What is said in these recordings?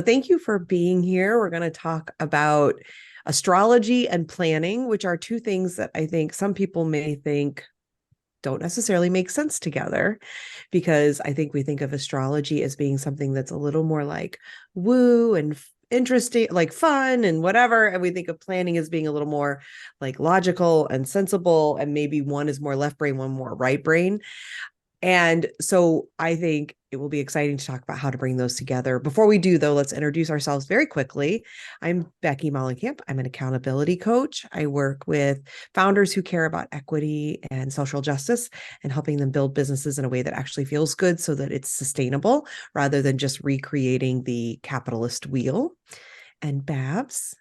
Thank you for being here. We're going to talk about astrology and planning, which are two things that I think some people may think don't necessarily make sense together, because I think we think of astrology as being something that's a little more like woo and interesting, like fun and whatever. And we think of planning as being a little more like logical and sensible. And maybe one is more left brain, one more right brain. And so I think it will be exciting to talk about how to bring those together. Before we do, though, let's introduce ourselves very quickly. I'm Becky Mollenkamp. I'm an accountability coach. I work with founders who care about equity and social justice and helping them build businesses in a way that actually feels good so that it's sustainable rather than just recreating the capitalist wheel. And Babs.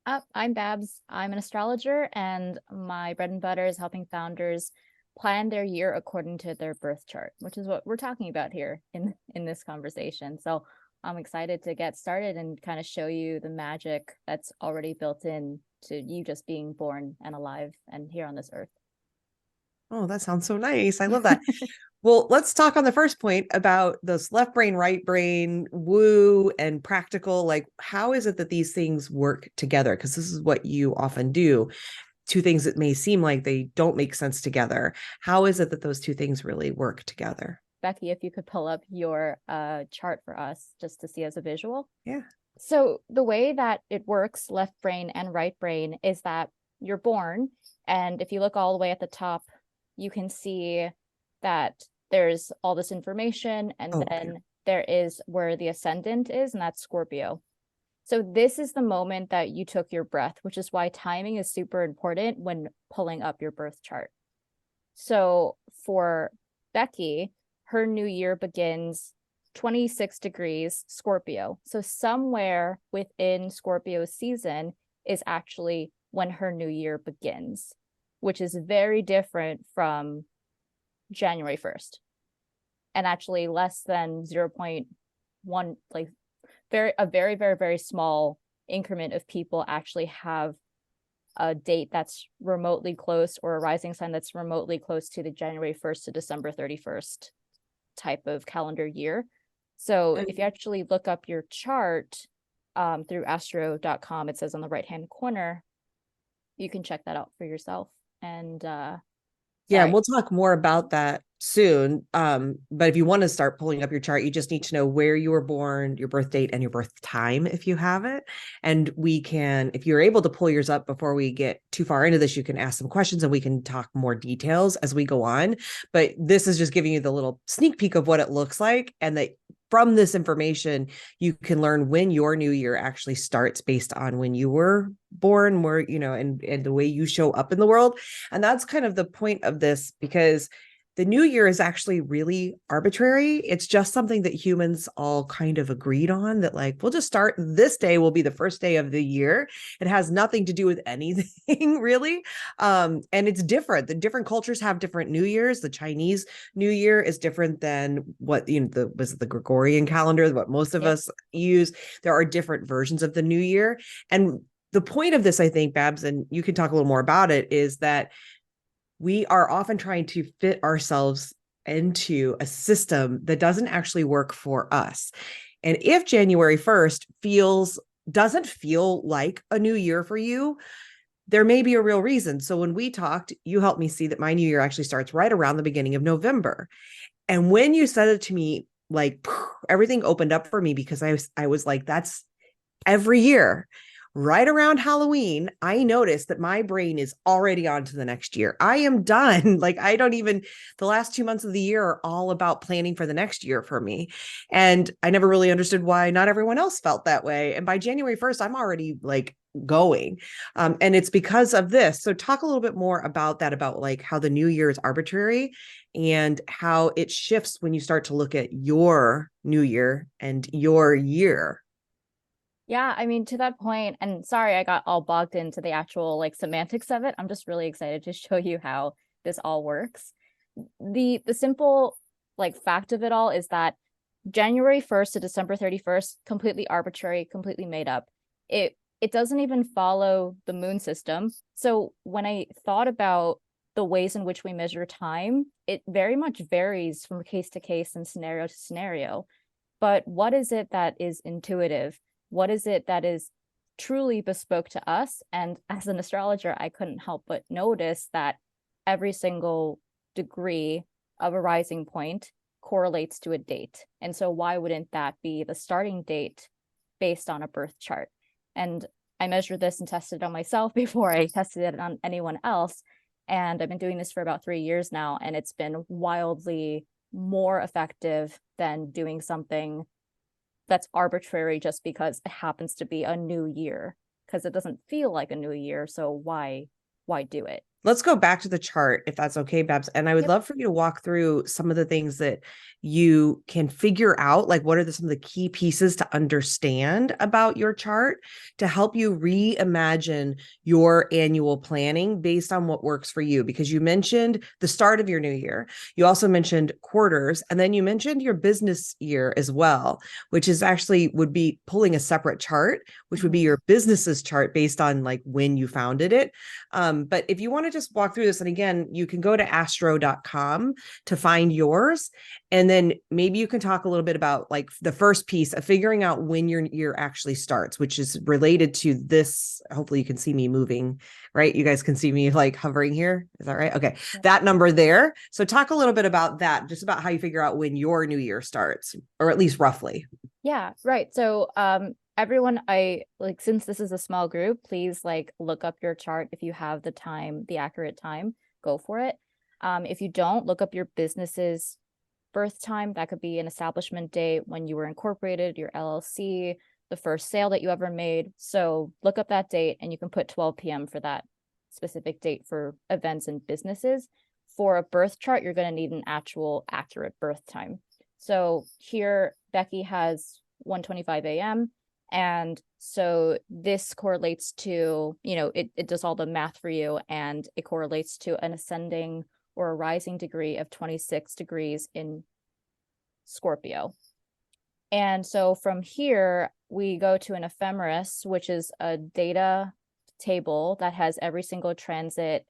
I'm Babs. I'm an astrologer, and my bread and butter is helping founders plan their year according to their birth chart, which is what we're talking about here in this conversation. So I'm excited to get started and kind of show you the magic that's already built in to you just being born and alive and here on this earth. Oh, that sounds so nice. I love that. Well, let's talk on the first point about this left brain, right brain, woo, and practical. Like, how is it that these things work together? Because this is what you often do. Two things that may seem like they don't make sense together. How is it that those two things really work together? Becky, if you could pull up your chart for us just to see as a visual. Yeah. So the way that it works, left brain and right brain, is that you're born, and if you look all the way at the top, you can see that there's all this information, and Oh, okay. then there is where the ascendant is, and that's Scorpio. So this is the moment that you took your breath, which is why timing is super important when pulling up your birth chart. So for Becky, her new year begins 26 degrees Scorpio. So somewhere within Scorpio's season is actually when her new year begins, which is very different from January 1st. And actually less than 0.1, like a very, very, very small increment of people actually have a date that's remotely close, or a rising sign that's remotely close to the January 1st to December 31st type of calendar year. So if you actually look up your chart through astro.com, it says on the right hand corner, you can check that out for yourself. And Yeah, and sorry. we'll talk more about that soon. But if you want to start pulling up your chart, you just need to know where you were born, your birth date, and your birth time if you have it. And we can, if you're able to pull yours up before we get too far into this, you can ask some questions and we can talk more details as we go on. But this is just giving you the little sneak peek of what it looks like, and that from this information, you can learn when your new year actually starts based on when you were born, where, and the way you show up in the world. And that's kind of the point of this, because the new year is actually really arbitrary. It's just something that humans all kind of agreed on, that like, we'll just start this day will be the first day of the year. It has nothing to do with anything really. And it's different. The different cultures have different new years. The Chinese new year is different than what, the Gregorian calendar, what most of us use. There are different versions of the new year. And the point of this, I think, Babs, and you can talk a little more about it, is that we are often trying to fit ourselves into a system that doesn't actually work for us. And if January 1st doesn't feel like a new year for you, there may be a real reason. So when we talked, you helped me see that my new year actually starts right around the beginning of November. And when you said it to me, like everything opened up for me, because I was like, that's every year. Right around Halloween, I noticed that my brain is already on to the next year. I am done. Like, I don't even, the last 2 months of the year are all about planning for the next year for me. And I never really understood why not everyone else felt that way. And by January 1st, I'm already like going. And it's because of this. So talk a little bit more about that, about like how the new year is arbitrary and how it shifts when you start to look at your new year and your year. Yeah, I mean, to that point, and sorry I got all bogged into the actual like semantics of it. I'm just really excited to show you how this all works. The simple like fact of it all is that January 1st to December 31st, completely arbitrary, completely made up. It doesn't even follow the moon system. So when I thought about the ways in which we measure time, it very much varies from case to case and scenario to scenario. but what is it that is intuitive? What is it that is truly bespoke to us? And as an astrologer, I couldn't help but notice that every single degree of a rising point correlates to a date. And so why wouldn't that be the starting date based on a birth chart? And I measured this and tested it on myself before I tested it on anyone else. And I've been doing this for about 3 years now, and it's been wildly more effective than doing something that's arbitrary just because it happens to be a new year, because it doesn't feel like a new year. So why do it? Let's go back to the chart, if that's okay, Babs. And I would love for you to walk through some of the things that you can figure out, like what are some of the key pieces to understand about your chart to help you reimagine your annual planning based on what works for you. Because you mentioned the start of your new year. You also mentioned quarters, and then you mentioned your business year as well, which is actually would be pulling a separate chart, which would be your business's chart based on like when you founded it. But if you want to just walk through this, and again, you can go to astro.com to find yours. And then maybe you can talk a little bit about like the first piece of figuring out when your year actually starts, which is related to this. Hopefully you can see me moving, right? You guys can see me like hovering here. Is that right? Okay. Yep. That number there. So talk a little bit about that, just about how you figure out when your new year starts, or at least roughly. Yeah, right. So everyone, since this is a small group, please like look up your chart. If you have the time, the accurate time, go for it. If you don't, look up your business's birth time. That could be an establishment date, when you were incorporated, your LLC, the first sale that you ever made. So look up that date, and you can put 12 p.m. for that specific date for events and businesses. For a birth chart, you're going to need an actual accurate birth time. So here, Becky has 1:25 a.m. And so this correlates to, it does all the math for you, and it correlates to an ascending or a rising degree of 26 degrees in Scorpio. And so from here, we go to an ephemeris, which is a data table that has every single transit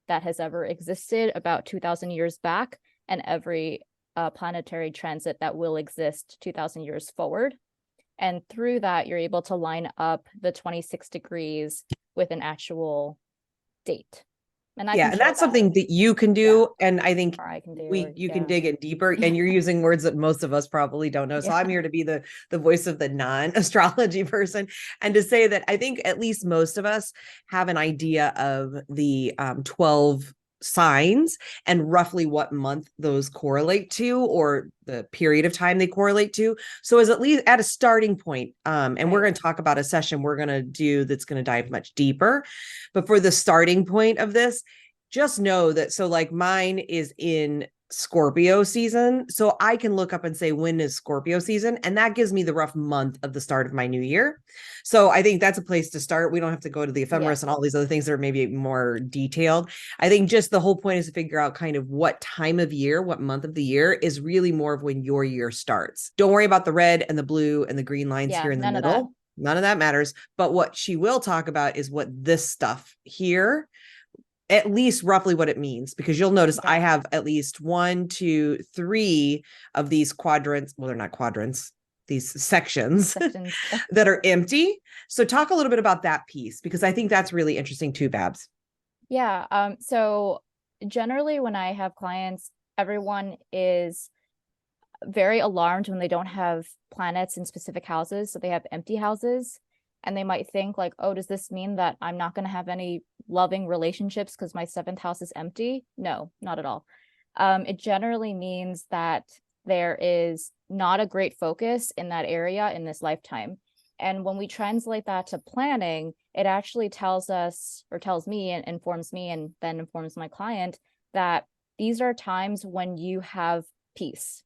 that has ever existed about 2,000 years back, and every planetary transit that will exist 2,000 years forward. And through that, you're able to line up the 26 degrees with an actual date. And and that's something that you can do. Yeah. And I think I can do, you can dig it deeper, and you're using words that most of us probably don't know. So I'm here to be the voice of the non-astrology person, and to say that I think at least most of us have an idea of the 12 signs and roughly what month those correlate to, or the period of time they correlate to. So as at least at a starting point, and we're going to talk about a session we're going to do that's going to dive much deeper. But for the starting point of this, just know that, so like mine is in Scorpio season. So I can look up and say, when is Scorpio season? And that gives me the rough month of the start of my new year. So I think that's a place to start. We don't have to go to the ephemeris and all these other things that are maybe more detailed. I think just the whole point is to figure out kind of what time of year, what month of the year is really more of when your year starts. Don't worry about the red and the blue and the green lines here in the middle. None of that matters. But what she will talk about is what this stuff here, at least roughly what it means, because you'll notice I have at least 1, 2, 3 of these quadrants. Well, they're not quadrants, these sections that are empty. So talk a little bit about that piece, because I think that's really interesting too, Babs. Yeah. So generally when I have clients, everyone is very alarmed when they don't have planets in specific houses. So they have empty houses. And they might think like, oh, does this mean that I'm not going to have any loving relationships because my 7th house is empty? No, not at all. It generally means that there is not a great focus in that area in this lifetime. And when we translate that to planning, it actually tells us, or tells me and informs me, and then informs my client, that these are times when you have peace.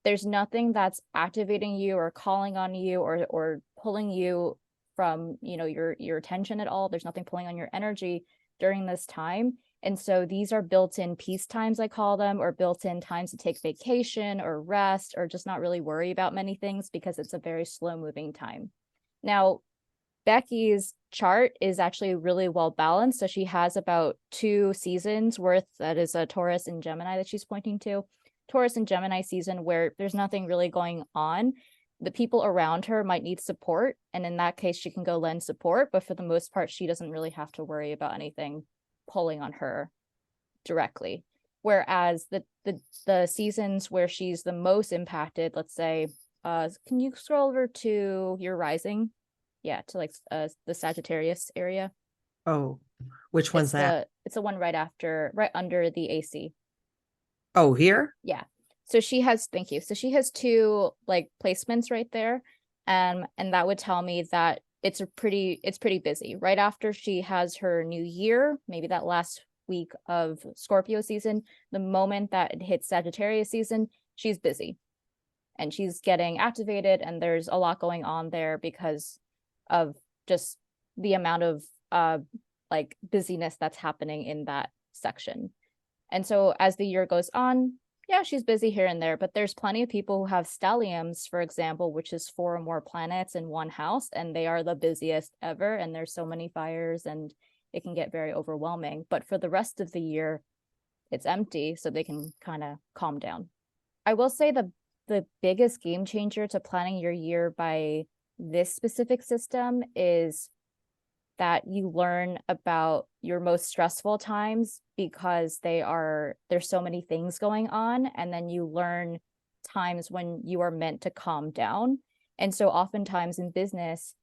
There's nothing that's activating you or calling on you or pulling you from your attention at all. There's nothing pulling on your energy during this time. And so these are built-in peace times, I call them, or built-in times to take vacation or rest, or just not really worry about many things, because it's a very slow moving time. Now, Becky's chart is actually really well balanced. So she has about 2 seasons worth, that is a Taurus and Gemini that she's pointing to. Taurus and Gemini season where there's nothing really going on. the people around her might need support, and in that case she can go lend support, but for the most part she doesn't really have to worry about anything pulling on her directly. Whereas the seasons where she's the most impacted, let's say, can you scroll over to your rising? Yeah, to like the Sagittarius area. Oh, which one's that? It's the one right under the AC. Oh, here? Yeah. So she has, thank you. So she has two like placements right there. And that would tell me that it's pretty busy. Right after she has her new year, maybe that last week of Scorpio season, the moment that it hits Sagittarius season, she's busy. And she's getting activated, and there's a lot going on there because of just the amount of like busyness that's happening in that section. And so as the year goes on, yeah, she's busy here and there, but there's plenty of people who have stelliums, for example, which is 4 or more planets in one house, and they are the busiest ever, and there's so many fires and it can get very overwhelming. But for the rest of the year, it's empty, so they can kind of calm down. I will say the biggest game changer to planning your year by this specific system is that you learn about your most stressful times, because there's so many things going on, and then you learn times when you are meant to calm down. And so oftentimes in business,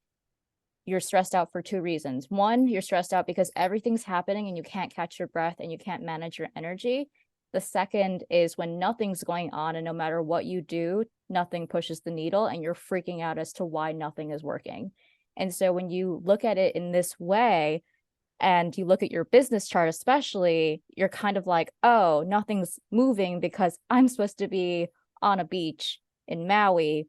you're stressed out for 2 reasons. One, you're stressed out because everything's happening and you can't catch your breath and you can't manage your energy. The second is when nothing's going on, and no matter what you do, nothing pushes the needle, and you're freaking out as to why nothing is working. And so when you look at it in this way, and you look at your business chart especially, you're kind of like, oh, nothing's moving because I'm supposed to be on a beach in Maui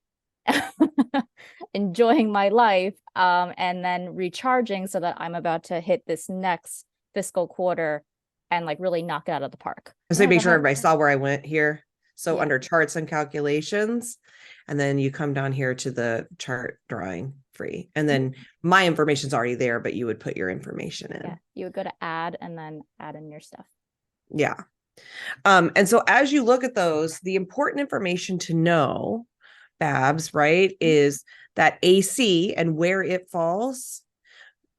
enjoying my life, and then recharging so that I'm about to hit this next fiscal quarter and like really knock it out of the park. I say make sure everybody saw where I went here. So Yeah. under charts and calculations, and then you come down here to the chart drawing free. And then my information's already there, but you would put your information in. Yeah, you would go to add and then add in your stuff. Yeah. And so as you look at those, the important information to know, Babs, right, is that AC and where it falls,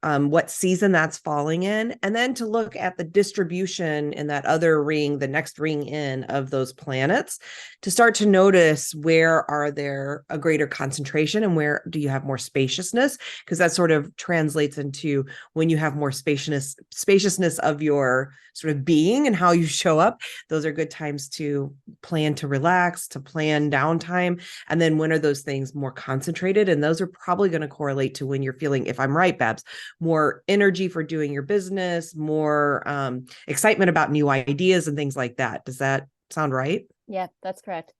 what season that's falling in, and then to look at the distribution in that other ring, the next ring in of those planets, to start to notice where are there a greater concentration and where do you have more spaciousness, because that sort of translates into when you have more spaciousness of your sort of being and how you show up. Those are good times to plan to relax, to plan downtime. And then when are those things more concentrated? And those are probably going to correlate to when you're feeling, if I'm right, Babs, more energy for doing your business, more excitement about new ideas and things like that. Does that sound right? Yeah, that's correct.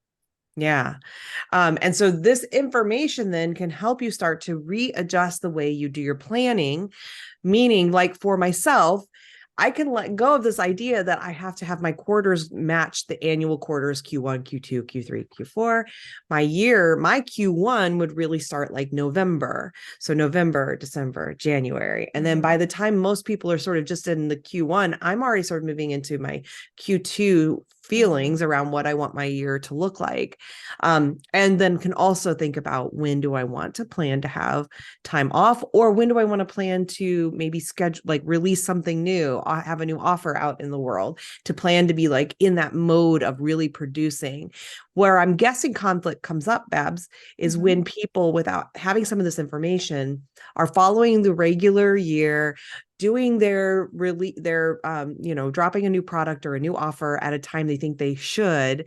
Yeah. And so this information then can help you start to readjust the way you do your planning, meaning like for myself, I can let go of this idea that I have to have my quarters match the annual quarters, Q1, Q2, Q3, Q4. My Q1 would really start like November. So November, December, January. And then by the time most people are sort of just in the Q1, I'm already sort of moving into my Q2 feelings around what I want my year to look like. And then can also think about, when do I want to plan to have time off, or when do I want to plan to maybe schedule, like release something new, have a new offer out in the world, to plan to be like in that mode of really producing. Where I'm guessing conflict comes up, Babs, is when people, without having some of this information, are following the regular year, doing their dropping a new product or a new offer at a time they think they should,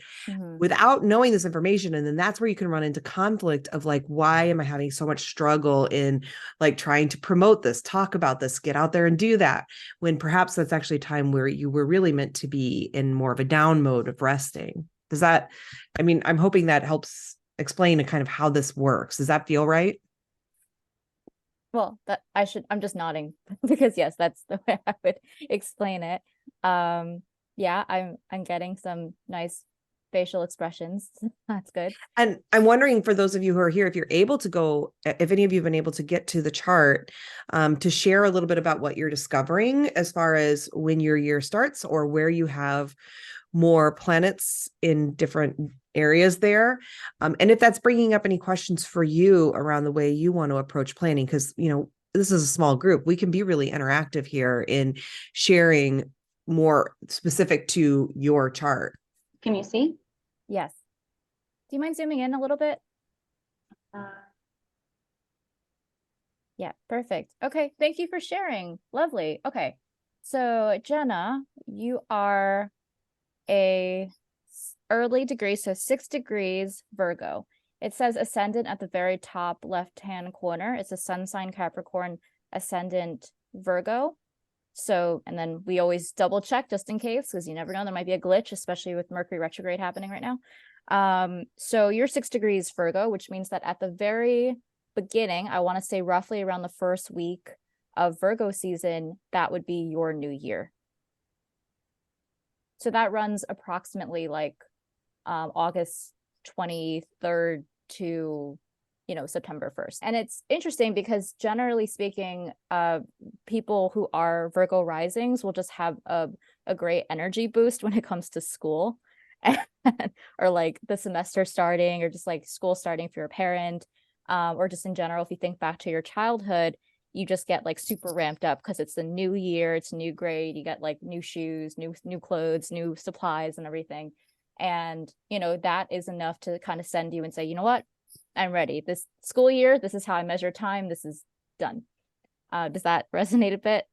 without knowing this information. And then that's where you can run into conflict of like, why am I having so much struggle in like trying to promote this, talk about this, get out there and do that, when perhaps that's actually a time where you were really meant to be in more of a down mode of resting. Does that, I mean, I'm hoping that helps explain kind of how this works. Does that feel right? Well, I'm just nodding because yes, that's the way I would explain it. Yeah, I'm getting some nice facial expressions. That's good. And I'm wondering, for those of you who are here, if you're able to go, if any of you have been able to get to the chart, to share a little bit about what you're discovering as far as when your year starts, or where you have more planets in different areas there. And if that's bringing up any questions for you around the way you want to approach planning, because, this is a small group, we can be really interactive here in sharing more specific to your chart. Can you see? Yes. Do you mind zooming in a little bit? Yeah, perfect. Okay, thank you for sharing. Lovely. Okay, so Jenna, you are a early degree, so 6 degrees Virgo. It says ascendant at the very top left-hand corner. It's a sun sign Capricorn, ascendant Virgo. So, and then we always double check just in case, because you never know, there might be a glitch, especially with Mercury retrograde happening right now. So you're 6 degrees Virgo, which means that at the very beginning, I want to say roughly around the first week of Virgo season, that would be your new year. So that runs approximately like August 23rd to September 1st. And it's interesting because generally speaking, people who are Virgo risings will just have a great energy boost when it comes to school or like the semester starting, or just like school starting for your parent, or just in general, if you think back to your childhood, you just get like super ramped up because it's the new year, it's new grade, you get like new shoes, new clothes, new supplies and everything. And that is enough to kind of send you and say, you know what, I'm ready. This school year, this is how I measure time. This is done. Does that resonate a bit?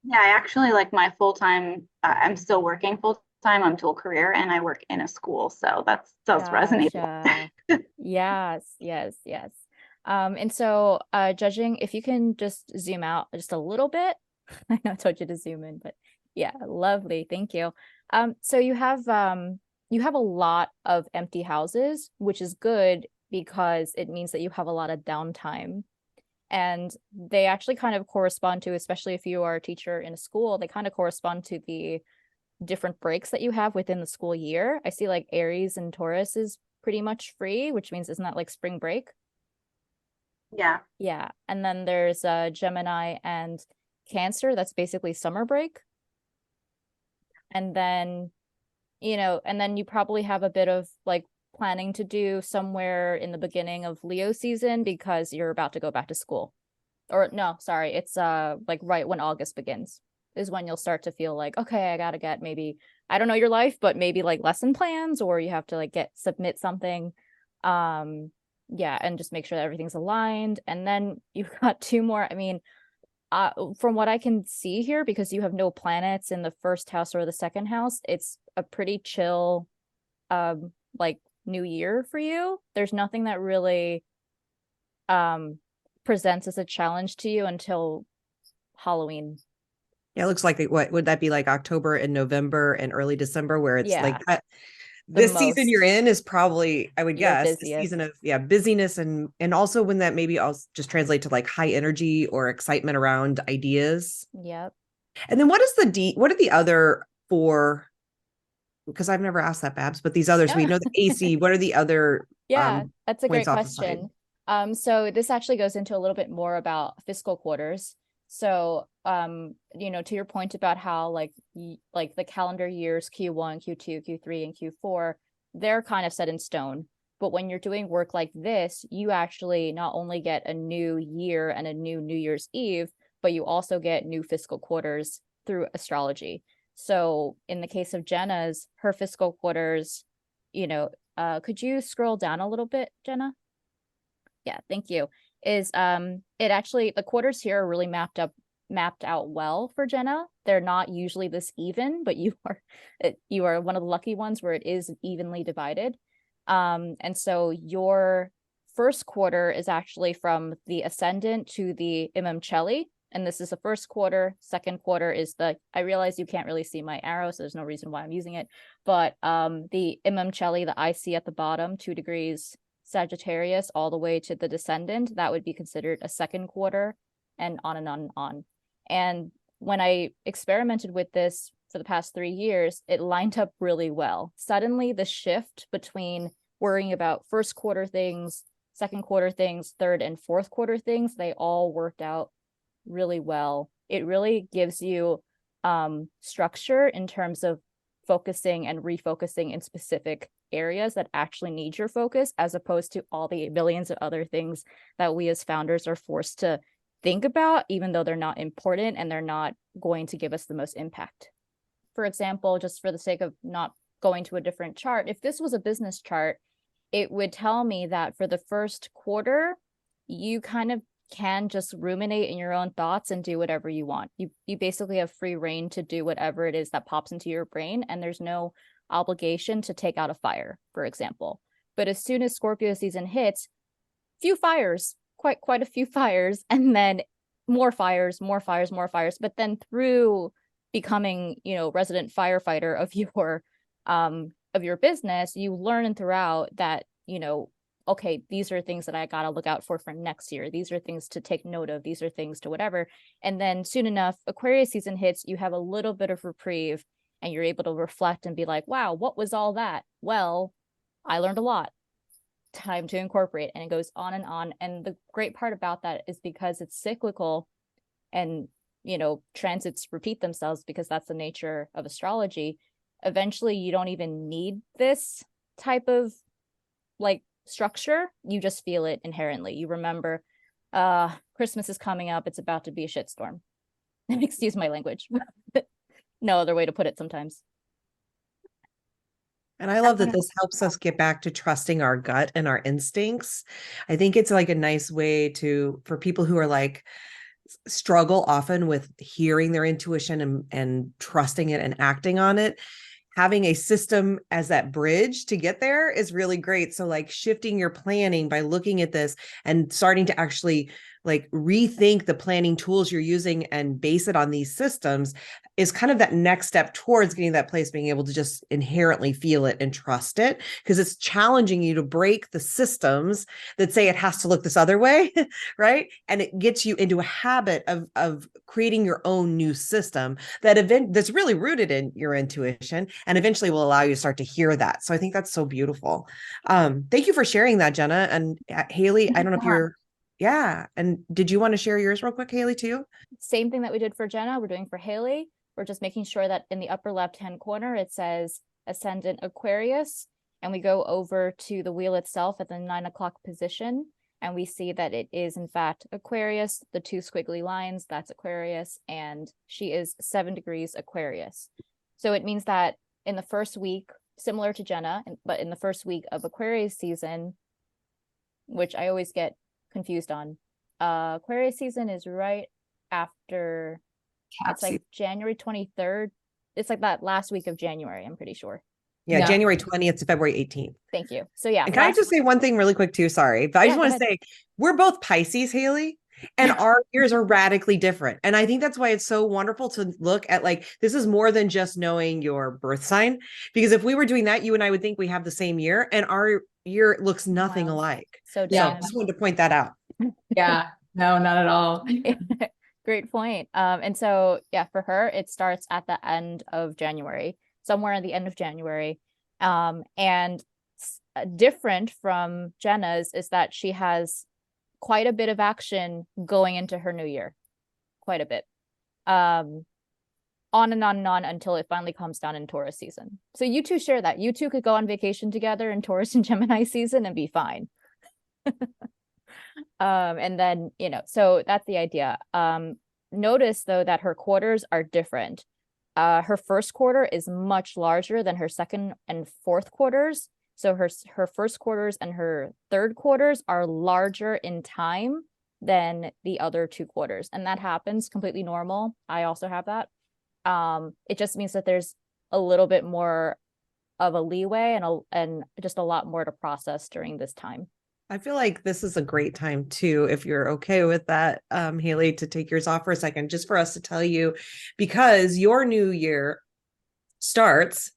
Yeah, I actually like my full-time, I'm still working full-time, I'm dual career, and I work in a school. So that does resonate. Yes. And so judging, if you can just zoom out just a little bit. I know I told you to zoom in, but yeah, lovely. Thank you. So you have a lot of empty houses, which is good because it means that you have a lot of downtime. And they actually kind of correspond to, especially if you are a teacher in a school, they kind of correspond to the different breaks that you have within the school year. I see like Aries and Taurus is pretty much free, which means isn't that like spring break? Yeah. Yeah. And then there's Gemini and Cancer. That's basically summer break. And then, and then you probably have a bit of like planning to do somewhere in the beginning of Leo season because you're about to go back to school. Or no, sorry, it's like right when August begins is when you'll start to feel like, okay, I gotta get maybe, I don't know your life, but maybe like lesson plans, or you have to like submit something. Yeah, and just make sure that everything's aligned. And then you've got 2 more. I mean, from what I can see here, because you have no planets in the first house or the second house, it's a pretty chill like new year for you. There's nothing that really presents as a challenge to you until Halloween. Yeah, it looks like what would that be, like October and November and early December, where it's like that. This season you're in is probably, I would guess, the season of busyness, and also when that maybe I'll just translate to like high energy or excitement around ideas. Yep. And then what are the other 4? Because I've never asked that, Babs, but these others, we know the AC. What are the other that's a great points off the question. side? So this actually goes into a little bit more about fiscal quarters. So to your point about how like the calendar years Q1, Q2, Q3, and Q4, they're kind of set in stone. But when you're doing work like this, you actually not only get a new year and a new New Year's Eve, but you also get new fiscal quarters through astrology. So in the case of Jenna's, her fiscal quarters, could you scroll down a little bit, Jenna? Yeah, thank you. Is it actually, the quarters here are really mapped out well for Jenna. They're not usually this even, but you are one of the lucky ones where it is evenly divided. And so your first quarter is actually from the ascendant to the imam-cheli, and this is the first quarter. Second quarter is I realize you can't really see my arrow, so there's no reason why I'm using it, but the imam-cheli, the IC at the bottom, 2 degrees Sagittarius all the way to the descendant, that would be considered a second quarter, and on and on and on. And when I experimented with this for the past 3 years, it lined up really well. Suddenly the shift between worrying about first quarter things, second quarter things, third and fourth quarter things, they all worked out really well. It really gives you structure in terms of focusing and refocusing in specific areas that actually need your focus, as opposed to all the millions of other things that we as founders are forced to think about, even though they're not important and they're not going to give us the most impact. For example, just for the sake of not going to a different chart, if this was a business chart, it would tell me that for the first quarter, you kind of can just ruminate in your own thoughts and do whatever you want. You basically have free reign to do whatever it is that pops into your brain, and there's no obligation to take out a fire, for example. But as soon as Scorpio season hits, few fires, quite a few fires, and then more fires. But then through becoming, resident firefighter of your business, you learn throughout that, okay, these are things that I got to look out for next year. These are things to take note of. These are things to whatever. And then soon enough, Aquarius season hits, you have a little bit of reprieve and you're able to reflect and be like, wow, what was all that? Well, I learned a lot. Time to incorporate. And it goes on and on. And the great part about that is because it's cyclical and, transits repeat themselves, because that's the nature of astrology. Eventually, you don't even need this type of structure. You just feel it inherently. You remember, Christmas is coming up. It's about to be a shitstorm. Excuse my language. No other way to put it sometimes. And I love that this helps us get back to trusting our gut and our instincts. I think it's like a nice way for people who are struggle often with hearing their intuition and trusting it and acting on it. Having a system as that bridge to get there is really great. So shifting your planning by looking at this and starting to actually rethink the planning tools you're using and base it on these systems is kind of that next step towards getting that place, being able to just inherently feel it and trust it, because it's challenging you to break the systems that say it has to look this other way, right? And it gets you into a habit of creating your own new system that's really rooted in your intuition and eventually will allow you to start to hear that. So I think that's so beautiful. Thank you for sharing that, Jenna. And Haley, I don't know if you're and did you want to share yours real quick, Haley, too? Same thing that we did for Jenna, we're doing for Haley. We're just making sure that in the upper left-hand corner, it says Ascendant Aquarius, and we go over to the wheel itself at the 9 o'clock position, and we see that it is in fact Aquarius. The two squiggly lines, that's Aquarius, and she is 7 degrees Aquarius. So it means that in the first week, similar to Jenna, but in the first week of Aquarius season, which I always get confused on, Aquarius season is right after, it's January 23rd. It's that last week of January, I'm pretty sure. Yeah, January 20th to February 18th. Thank you. So yeah. And can I just say one thing really quick too? Sorry, but I just want to say we're both Pisces, Haley, and our years are radically different. And I think that's why it's so wonderful to look at this is more than just knowing your birth sign, because if we were doing that, you and I would think we have the same year, and our year looks nothing alike. So I just wanted to point that out. Yeah, no, not at all. Great point. And so for her, it starts at the end of January, somewhere at the end of January. And different from Jenna's is that she has quite a bit of action going into her new year, quite a bit. On and on and on until it finally comes down in Taurus season. So you two share that. You two could go on vacation together in Taurus and Gemini season and be fine. And then, so that's the idea. Notice though that her quarters are different. Her first quarter is much larger than her second and fourth quarters. So her first quarters and her third quarters are larger in time than the other two quarters. And that happens, completely normal. I also have that. It just means that there's a little bit more of a leeway and just a lot more to process during this time. I feel like this is a great time too, if you're okay with that, Haley, to take yours off for a second, just for us to tell you, because your new year starts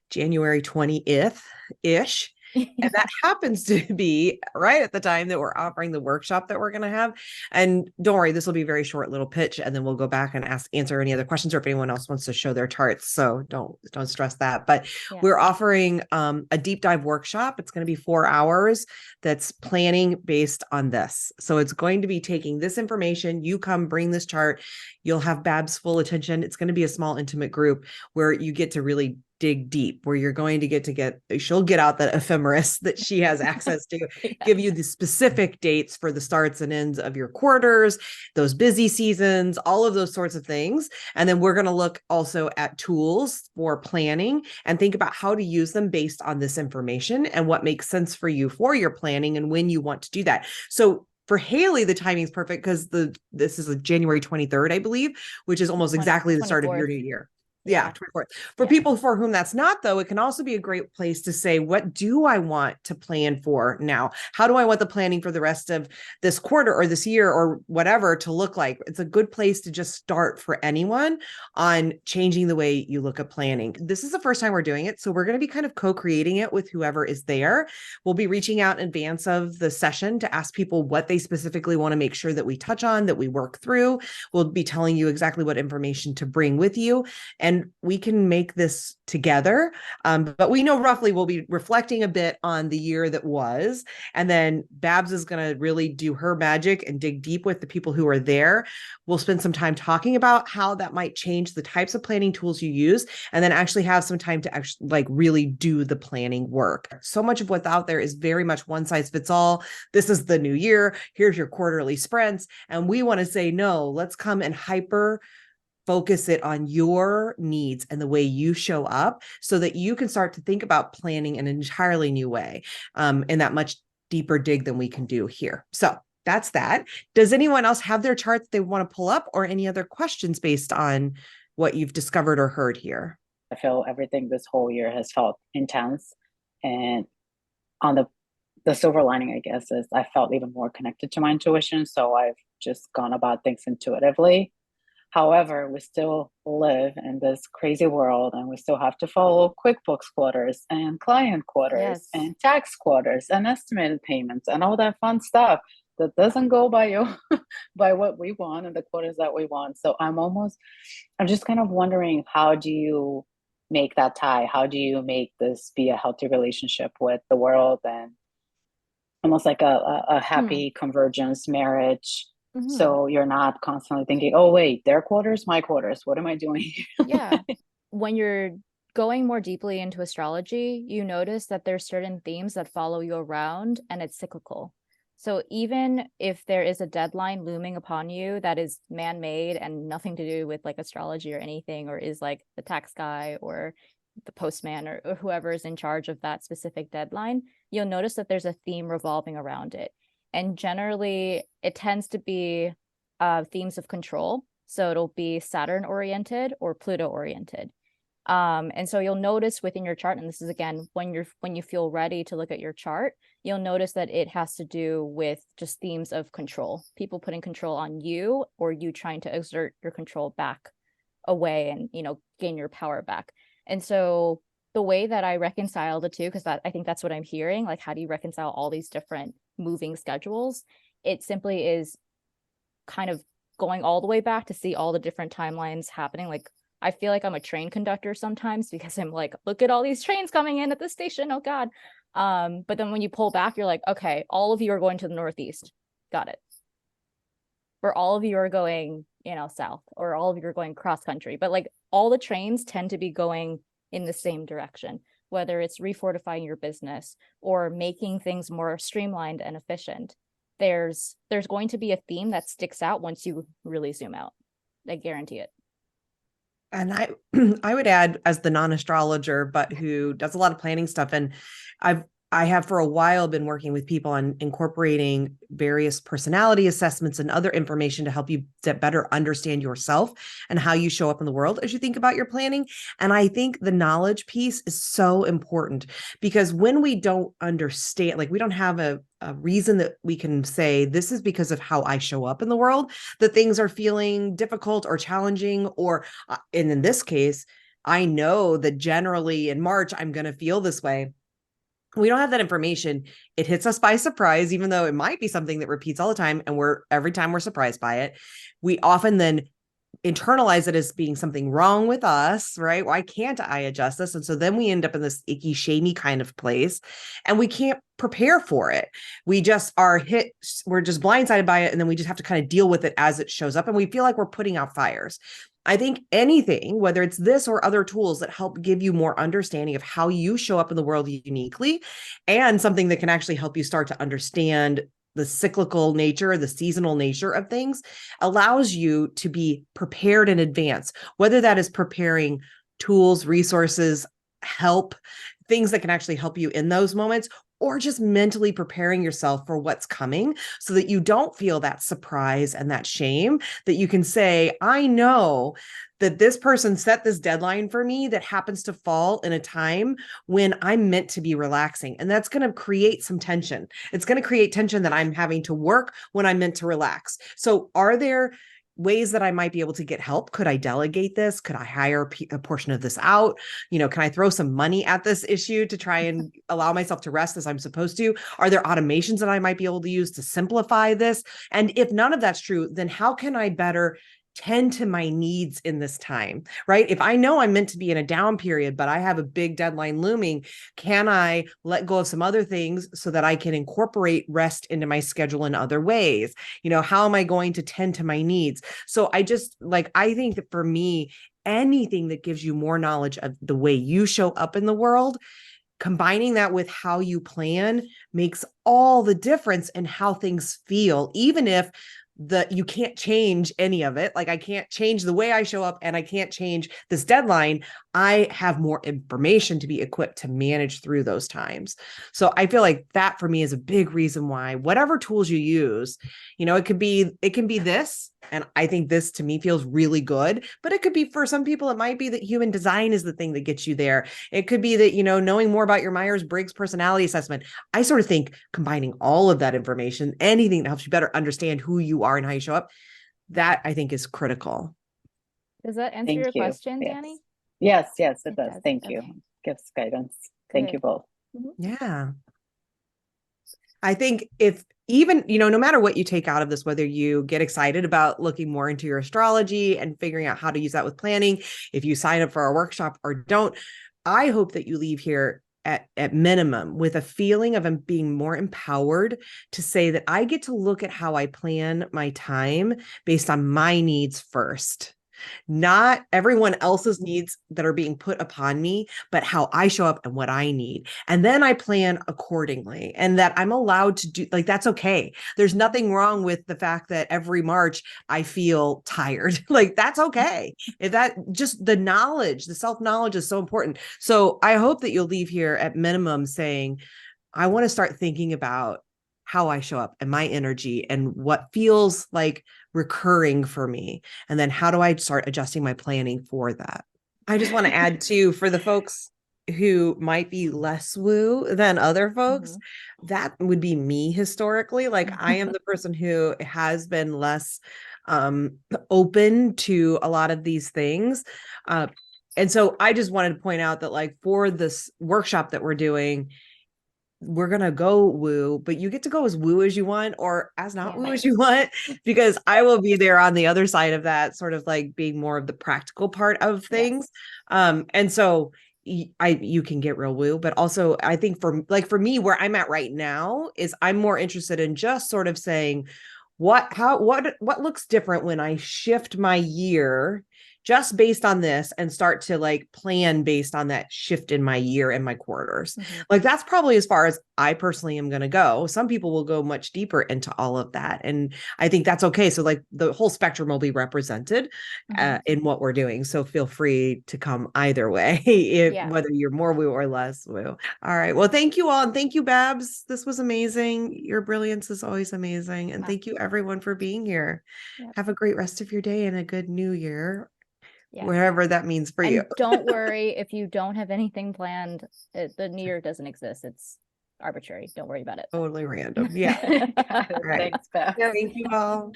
January 20th-ish. And that happens to be right at the time that we're offering the workshop that we're going to have. And don't worry, this will be a very short little pitch, and then we'll go back and answer any other questions, or if anyone else wants to show their charts. So don't stress that. But we're offering a deep dive workshop. It's going to be 4 hours. That's planning based on this. So it's going to be taking this information. You come, bring this chart. You'll have Babs' full attention. It's going to be a small, intimate group where you get to really dig deep, where you're going to she'll get out the ephemeris that she has access to, Yeah. give you the specific dates for the starts and ends of your quarters, those busy seasons, all of those sorts of things. And then we're going to look also at tools for planning and think about how to use them based on this information and what makes sense for you for your planning and when you want to do that. So for Haley, the timing is perfect because this is January 23rd, I believe, which is almost exactly the start of your new year. Yeah, 24th. For people for whom that's not, though, it can also be a great place to say, what do I want to plan for now? How do I want the planning for the rest of this quarter or this year or whatever to look like? It's a good place to just start for anyone on changing the way you look at planning. This is the first time we're doing it, so we're going to be kind of co-creating it with whoever is there. We'll be reaching out in advance of the session to ask people what they specifically want to make sure that we touch on, that we work through. We'll be telling you exactly what information to bring with you. And we can make this together. But we know roughly we'll be reflecting a bit on the year that was. And then Babs is going to really do her magic and dig deep with the people who are there. We'll spend some time talking about how that might change the types of planning tools you use, and then actually have some time to actually really do the planning work. So much of what's out there is very much one size fits all. This is the new year. Here's your quarterly sprints. And we want to say, no, let's come and hyper focus it on your needs and the way you show up so that you can start to think about planning in an entirely new way, in that much deeper dig than we can do here. So that's that. Does anyone else have their charts they want to pull up, or any other questions based on what you've discovered or heard here? I feel everything this whole year has felt intense. And on the silver lining, I guess, is I felt even more connected to my intuition. So I've just gone about things intuitively. However, we still live in this crazy world, and we still have to follow QuickBooks quarters and client quarters and tax quarters and estimated payments and all that fun stuff that doesn't go by by what we want and the quarters that we want. So I'm just kind of wondering, how do you make that tie? How do you make this be a healthy relationship with the world and almost like a happy convergence marriage? So you're not constantly thinking, oh, wait, their quarters, my quarters. What am I doing here? Yeah. When you're going more deeply into astrology, you notice that there's certain themes that follow you around, and it's cyclical. So even if there is a deadline looming upon you that is man-made and nothing to do with like astrology or anything, or is like the tax guy or the postman or whoever is in charge of that specific deadline, you'll notice that there's a theme revolving around it. And generally, it tends to be themes of control. So it'll be Saturn oriented or Pluto oriented. And so you'll notice within your chart, and this is again, when you feel ready to look at your chart, you'll notice that it has to do with just themes of control, people putting control on you, or you trying to exert your control back away and, gain your power back. And so the way that I reconcile the two, because I think that's what I'm hearing, like, how do you reconcile all these different moving schedules? It simply is kind of going all the way back to see all the different timelines happening. Like, I feel like I'm a train conductor sometimes, because I'm like, look at all these trains coming in at the station. Oh God. But then when you pull back, you're like, okay, all of you are going to the Northeast. Got it. Or all of you are going, south, or all of you are going cross country. But like, all the trains tend to be going in the same direction, whether it's refortifying your business or making things more streamlined and efficient. There's going to be a theme that sticks out once you really zoom out. I guarantee it. And I would add, as the non-astrologer, but who does a lot of planning stuff, and I have for a while been working with people on incorporating various personality assessments and other information to help you to better understand yourself and how you show up in the world as you think about your planning. And I think the knowledge piece is so important, because when we don't understand, like, we don't have a reason that we can say, this is because of how I show up in the world, that things are feeling difficult or challenging, or, and in this case, I know that generally in March, I'm going to feel this way. We don't have that information. It hits us by surprise, even though it might be something that repeats all the time. And every time we're surprised by it, we often then internalize it as being something wrong with us, right? Why can't I adjust this? And so then we end up in this icky, shamey kind of place, and we can't prepare for it. We just we're just blindsided by it, and then we just have to kind of deal with it as it shows up, and we feel like we're putting out fires. I think anything, whether it's this or other tools that help give you more understanding of how you show up in the world uniquely, and something that can actually help you start to understand the cyclical nature, the seasonal nature of things, allows you to be prepared in advance, whether that is preparing tools, resources, help, things that can actually help you in those moments, or just mentally preparing yourself for what's coming so that you don't feel that surprise and that shame, that you can say, I know that this person set this deadline for me that happens to fall in a time when I'm meant to be relaxing. And that's going to create some tension. It's going to create tension that I'm having to work when I'm meant to relax. So are there ways that I might be able to get help? Could I delegate this? Could I hire a portion of this out? Can I throw some money at this issue to try and allow myself to rest as I'm supposed to? Are there automations that I might be able to use to simplify this? And if none of that's true, then how can I better tend to my needs in this time, right? If I know I'm meant to be in a down period, but I have a big deadline looming, can I let go of some other things so that I can incorporate rest into my schedule in other ways? How am I going to tend to my needs? So I think that for me, anything that gives you more knowledge of the way you show up in the world, combining that with how you plan, makes all the difference in how things feel, even if you can't change any of it. Like, I can't change the way I show up, and I can't change this deadline. I have more information to be equipped to manage through those times. So I feel like that for me is a big reason why whatever tools you use, it can be this. And I think this to me feels really good, but it could be, for some people, it might be that human design is the thing that gets you there. It could be that, knowing more about your Myers-Briggs personality assessment. I sort of think combining all of that information, anything that helps you better understand who you are and how you show up, that I think is critical. Does that answer your question, Danny? Yes, it does. Does. Thank you. Okay. Gives guidance. Thank you both. Yeah. I think if even, no matter what you take out of this, whether you get excited about looking more into your astrology and figuring out how to use that with planning, if you sign up for our workshop or don't, I hope that you leave here at minimum with a feeling of being more empowered to say that I get to look at how I plan my time based on my needs first. Not everyone else's needs that are being put upon me, but how I show up and what I need. And then I plan accordingly, and that I'm allowed to do, that's okay. There's nothing wrong with the fact that every March I feel tired. That's okay. If that, just the knowledge, the self-knowledge is so important. So I hope that you'll leave here at minimum saying, I want to start thinking about how I show up and my energy and what feels like recurring for me. And then how do I start adjusting my planning for that? I just want to add too, for the folks who might be less woo than other folks, that would be me historically. I am the person who has been less open to a lot of these things. And so I just wanted to point out that for this workshop that we're doing, we're going to go woo, but you get to go as woo as you want or as not woo as you want, because I will be there on the other side of that, sort of being more of the practical part of things. And so you can get real woo, but also I think for me, where I'm at right now is I'm more interested in just sort of saying what looks different when I shift my year just based on this and start to plan based on that shift in my year and my quarters. That's probably as far as I personally am going to go. Some people will go much deeper into all of that. And I think that's okay. So the whole spectrum will be represented in what we're doing. So feel free to come either way, whether you're more woo or less woo. All right. Well, thank you all. And thank you, Babs. This was amazing. Your brilliance is always amazing. And thank you everyone for being here. Have a great rest of your day and a good new year. Wherever that means for you. Don't worry if you don't have anything planned. The new year doesn't exist. It's arbitrary. Don't worry about it. Totally random. Yeah. Thanks, Beth. Thank you all.